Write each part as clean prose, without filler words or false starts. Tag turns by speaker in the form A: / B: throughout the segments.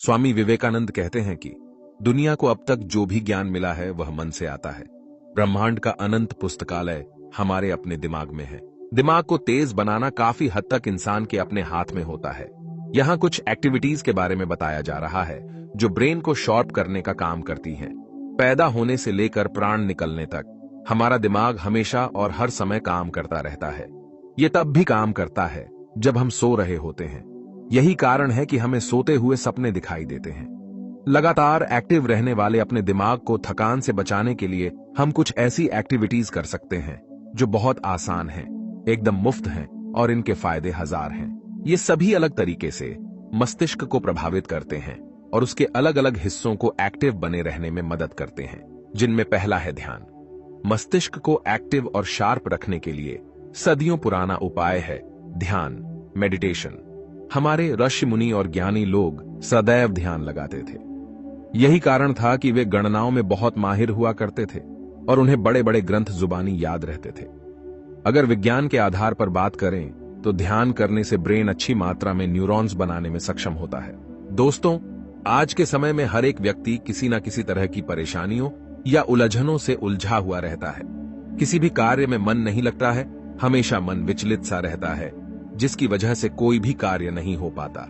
A: स्वामी विवेकानंद कहते हैं कि दुनिया को अब तक जो भी ज्ञान मिला है वह मन से आता है। ब्रह्मांड का अनंत पुस्तकालय हमारे अपने दिमाग में है। दिमाग को तेज बनाना काफी हद तक इंसान के अपने हाथ में होता है। यहाँ कुछ एक्टिविटीज के बारे में बताया जा रहा है जो ब्रेन को शार्प करने का काम करती हैं। पैदा होने से लेकर प्राण निकलने तक हमारा दिमाग हमेशा और हर समय काम करता रहता है। ये तब भी काम करता है जब हम सो रहे होते हैं। यही कारण है कि हमें सोते हुए सपने दिखाई देते हैं। लगातार एक्टिव रहने वाले अपने दिमाग को थकान से बचाने के लिए हम कुछ ऐसी एक्टिविटीज कर सकते हैं जो बहुत आसान हैं, एकदम मुफ्त हैं और इनके फायदे हजार हैं। ये सभी अलग तरीके से मस्तिष्क को प्रभावित करते हैं और उसके अलग अलग हिस्सों को एक्टिव बने रहने में मदद करते हैं, जिनमें पहला है ध्यान। मस्तिष्क को एक्टिव और शार्प रखने के लिए सदियों पुराना उपाय है ध्यान, मेडिटेशन। हमारे ऋषि मुनि और ज्ञानी लोग सदैव ध्यान लगाते थे। यही कारण था कि वे गणनाओं में बहुत माहिर हुआ करते थे और उन्हें बड़े बड़े ग्रंथ जुबानी याद रहते थे। अगर विज्ञान के आधार पर बात करें तो ध्यान करने से ब्रेन अच्छी मात्रा में न्यूरॉन्स बनाने में सक्षम होता है। दोस्तों, आज के समय में हर एक व्यक्ति किसी न किसी तरह की परेशानियों या उलझनों से उलझा हुआ रहता है। किसी भी कार्य में मन नहीं लगता है, हमेशा मन विचलित सा रहता है, जिसकी वजह से कोई भी कार्य नहीं हो पाता।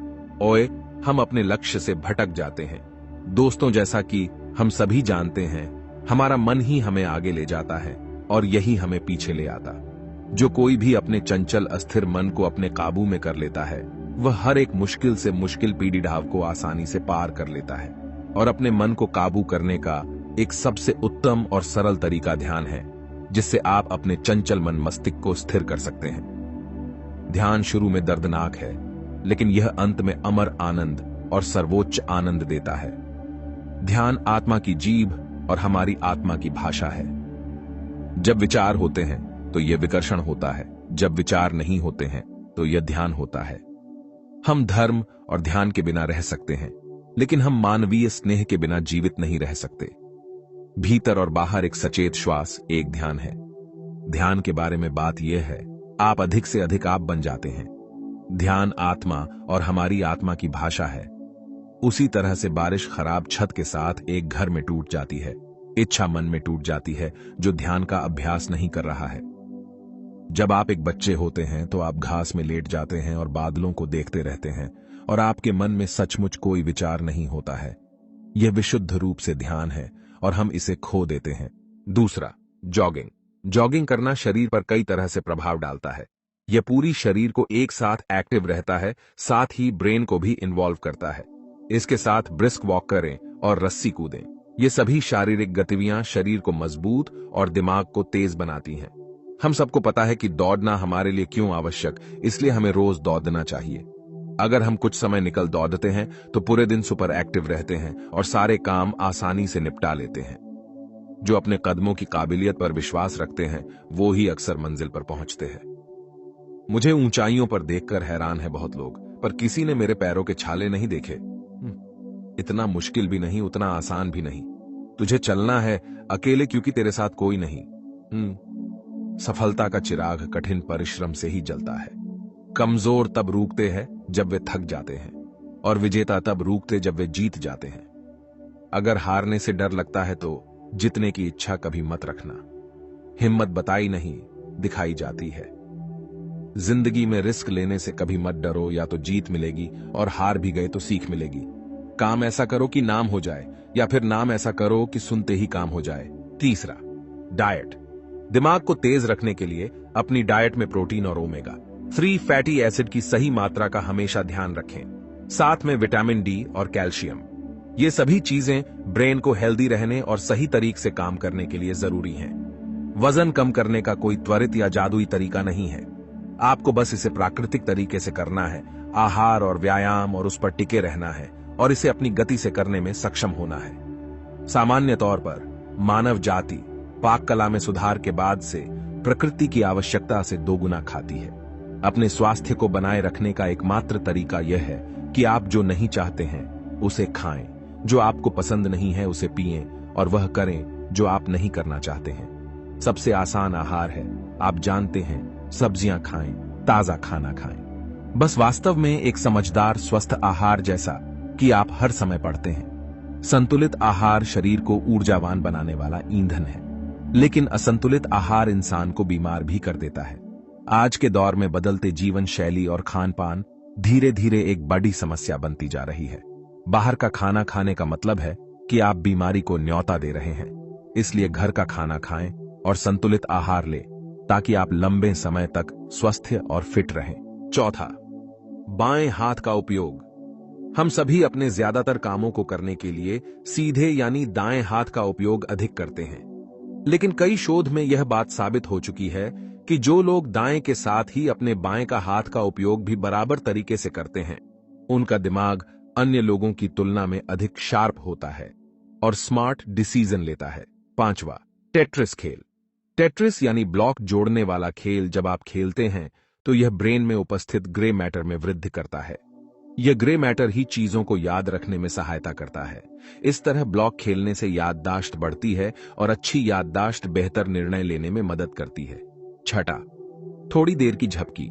A: ओए, हम अपने लक्ष्य से भटक जाते हैं। दोस्तों, जैसा कि हम सभी जानते हैं, हमारा मन ही हमें आगे ले जाता है और यही हमें पीछे ले आता। जो कोई भी अपने चंचल अस्थिर मन को अपने काबू में कर लेता है, वह हर एक मुश्किल से मुश्किल पीढ़ीढाव को आसानी से पार कर लेता है। और अपने मन को काबू करने का एक सबसे उत्तम और सरल तरीका ध्यान है, जिससे आप अपने चंचल मन मस्तिष्क को स्थिर कर सकते हैं। ध्यान शुरू में दर्दनाक है, लेकिन यह अंत में अमर आनंद और सर्वोच्च आनंद देता है। ध्यान आत्मा की जीभ और हमारी आत्मा की भाषा है। जब विचार होते हैं तो यह विकर्षण होता है, जब विचार नहीं होते हैं तो यह ध्यान होता है। हम धर्म और ध्यान के बिना रह सकते हैं, लेकिन हम मानवीय स्नेह के बिना जीवित नहीं रह सकते। भीतर और बाहर एक सचेत श्वास एक ध्यान है। ध्यान के बारे में बात यह है, आप अधिक से अधिक आप बन जाते हैं। ध्यान आत्मा और हमारी आत्मा की भाषा है। उसी तरह से बारिश खराब छत के साथ एक घर में टूट जाती है, इच्छा मन में टूट जाती है जो ध्यान का अभ्यास नहीं कर रहा है। जब आप एक बच्चे होते हैं तो आप घास में लेट जाते हैं और बादलों को देखते रहते हैं और आपके मन में सचमुच कोई विचार नहीं होता है। यह विशुद्ध रूप से ध्यान है और हम इसे खो देते हैं। दूसरा, जॉगिंग। जॉगिंग करना शरीर पर कई तरह से प्रभाव डालता है। यह पूरी शरीर को एक साथ एक्टिव रहता है, साथ ही ब्रेन को भी इन्वॉल्व करता है। इसके साथ ब्रिस्क वॉक करें और रस्सी कूदें। ये सभी शारीरिक गतिविधियां शरीर को मजबूत और दिमाग को तेज बनाती हैं। हम सबको पता है कि दौड़ना हमारे लिए क्यों आवश्यक, इसलिए हमें रोज दौड़ना चाहिए। अगर हम कुछ समय निकल दौड़ते हैं तो पूरे दिन सुपर एक्टिव रहते हैं और सारे काम आसानी से निपटा लेते हैं। जो अपने कदमों की काबिलियत पर विश्वास रखते हैं वो ही अक्सर मंजिल पर पहुंचते हैं। मुझे ऊंचाइयों पर देखकर हैरान है बहुत लोग, पर किसी ने मेरे पैरों के छाले नहीं देखे। इतना मुश्किल भी नहीं, उतना आसान भी नहीं। तुझे चलना है अकेले क्योंकि तेरे साथ कोई नहीं। सफलता का चिराग कठिन परिश्रम से ही जलता है। कमजोर तब रुकते हैं जब वे थक जाते हैं और विजेता तब रुकते जब वे जीत जाते हैं। अगर हारने से डर लगता है तो जीतने की इच्छा कभी मत रखना। हिम्मत बताई नहीं, दिखाई जाती है। जिंदगी में रिस्क लेने से कभी मत डरो, या तो जीत मिलेगी और हार भी गए तो सीख मिलेगी। काम ऐसा करो कि नाम हो जाए, या फिर नाम ऐसा करो कि सुनते ही काम हो जाए। तीसरा, डाइट। दिमाग को तेज रखने के लिए अपनी डाइट में प्रोटीन और ओमेगा 3 फैटी एसिड की सही मात्रा का हमेशा ध्यान रखें। साथ में विटामिन डी और कैल्शियम। ये सभी चीजें ब्रेन को हेल्दी रहने और सही तरीके से काम करने के लिए जरूरी हैं। वजन कम करने का कोई त्वरित या जादुई तरीका नहीं है। आपको बस इसे प्राकृतिक तरीके से करना है। आहार और व्यायाम और उस पर टिके रहना है और इसे अपनी गति से करने में सक्षम होना है। सामान्य तौर पर मानव जाति पाक कला में सुधार के बाद से प्रकृति की आवश्यकता से दोगुना खाती है। अपने स्वास्थ्य को बनाए रखने का एकमात्र तरीका यह है कि आप जो नहीं चाहते हैं उसे खाएं, जो आपको पसंद नहीं है उसे पिएं और वह करें जो आप नहीं करना चाहते हैं। सबसे आसान आहार है, आप जानते हैं, सब्जियां खाएं, ताजा खाना खाएं। बस वास्तव में एक समझदार स्वस्थ आहार जैसा कि आप हर समय पढ़ते हैं। संतुलित आहार शरीर को ऊर्जावान बनाने वाला ईंधन है, लेकिन असंतुलित आहार इंसान को बीमार भी कर देता है। आज के दौर में बदलते जीवन शैली और खान पान धीरे धीरे एक बड़ी समस्या बनती जा रही है। बाहर का खाना खाने का मतलब है कि आप बीमारी को न्योता दे रहे हैं। इसलिए घर का खाना खाएं और संतुलित आहार लें, ताकि आप लंबे समय तक स्वस्थ और फिट रहें। चौथा, बाएं हाथ का उपयोग। हम सभी अपने ज्यादातर कामों को करने के लिए सीधे यानी दाएं हाथ का उपयोग अधिक करते हैं, लेकिन कई शोध में यह बात साबित हो चुकी है कि जो लोग दाएं के साथ ही अपने बाएं का हाथ का उपयोग भी बराबर तरीके से करते हैं, उनका दिमाग अन्य लोगों की तुलना में अधिक शार्प होता है और स्मार्ट डिसीजन लेता है। पांचवा, टेट्रिस खेल। टेट्रिस यानी ब्लॉक जोड़ने वाला खेल जब आप खेलते हैं तो यह ब्रेन में उपस्थित ग्रे मैटर में वृद्धि करता है। यह ग्रे मैटर ही चीजों को याद रखने में सहायता करता है। इस तरह ब्लॉक खेलने से याददाश्त बढ़ती है और अच्छी याददाश्त बेहतर निर्णय लेने में मदद करती है। छठा, थोड़ी देर की झपकी।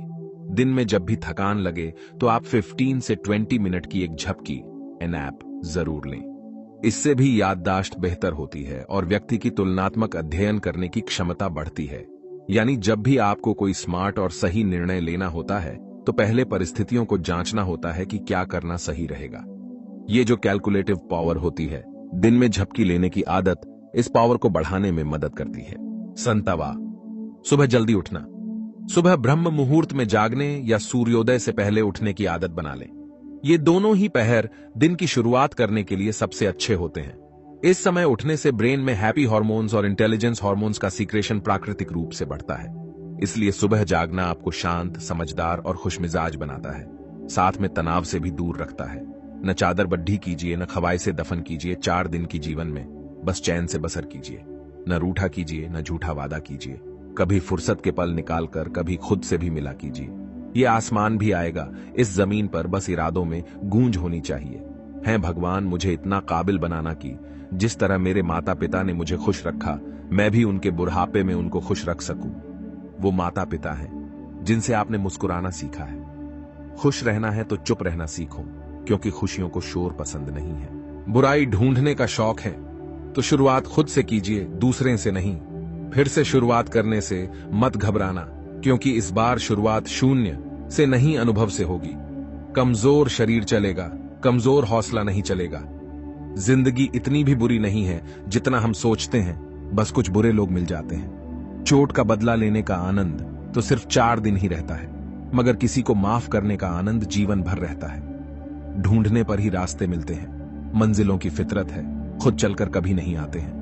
A: दिन में जब भी थकान लगे तो आप 15 से 20 मिनट की एक झपकी नैप जरूर लें। इससे भी याददाश्त बेहतर होती है और व्यक्ति की तुलनात्मक अध्ययन करने की क्षमता बढ़ती है। यानी जब भी आपको कोई स्मार्ट और सही निर्णय लेना होता है तो पहले परिस्थितियों को जांचना होता है कि क्या करना सही रहेगा। ये जो कैलकुलेटिव पावर होती है, दिन में झपकी लेने की आदत इस पावर को बढ़ाने में मदद करती है। संतवा, सुबह जल्दी उठना। सुबह ब्रह्म मुहूर्त में जागने या सूर्योदय से पहले उठने की आदत बना लें। ये दोनों ही पहर दिन की शुरुआत करने के लिए सबसे अच्छे होते हैं। इस समय उठने से ब्रेन में हैप्पी हार्मोन्स और इंटेलिजेंस हार्मोन्स का सीक्रेशन प्राकृतिक रूप से बढ़ता है। इसलिए सुबह जागना आपको शांत, समझदार और खुशमिजाज बनाता है। साथ में तनाव से भी दूर रखता है। न चादर बड्ढी कीजिए, न खवाई से दफन कीजिए। 4 दिन की जीवन में बस चैन से बसर कीजिए। न रूठा कीजिए, न झूठा वादा कीजिए। कभी फुर्सत के पल निकालकर कभी खुद से भी मिला कीजिए। ये आसमान भी आएगा, इस जमीन पर बस इरादों में गूंज होनी चाहिए। हैं भगवान मुझे इतना काबिल बनाना कि जिस तरह मेरे माता पिता ने मुझे खुश रखा, मैं भी उनके बुढ़ापे में उनको खुश रख सकूं। वो माता पिता हैं जिनसे आपने मुस्कुराना सीखा है। खुश रहना है तो चुप रहना सीखो, क्योंकि खुशियों को शोर पसंद नहीं है। बुराई ढूंढने का शौक है तो शुरुआत खुद से कीजिए, दूसरे से नहीं। फिर से शुरुआत करने से मत घबराना, क्योंकि इस बार शुरुआत शून्य से नहीं, अनुभव से होगी। कमजोर शरीर चलेगा, कमजोर हौसला नहीं चलेगा। जिंदगी इतनी भी बुरी नहीं है जितना हम सोचते हैं, बस कुछ बुरे लोग मिल जाते हैं। चोट का बदला लेने का आनंद तो सिर्फ 4 दिन ही रहता है, मगर किसी को माफ करने का आनंद जीवन भर रहता है। ढूंढने पर ही रास्ते मिलते हैं, मंजिलों की फितरत है, खुद चलकर कभी नहीं आते हैं।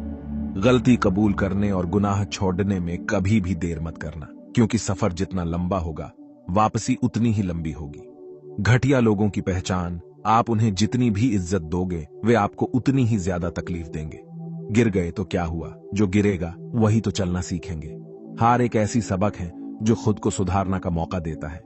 A: गलती कबूल करने और गुनाह छोड़ने में कभी भी देर मत करना, क्योंकि सफर जितना लंबा होगा वापसी उतनी ही लंबी होगी। घटिया लोगों की पहचान, आप उन्हें जितनी भी इज्जत दोगे वे आपको उतनी ही ज्यादा तकलीफ देंगे। गिर गए तो क्या हुआ, जो गिरेगा वही तो चलना सीखेंगे। हार एक ऐसी सबक है जो खुद को सुधारना का मौका देता है।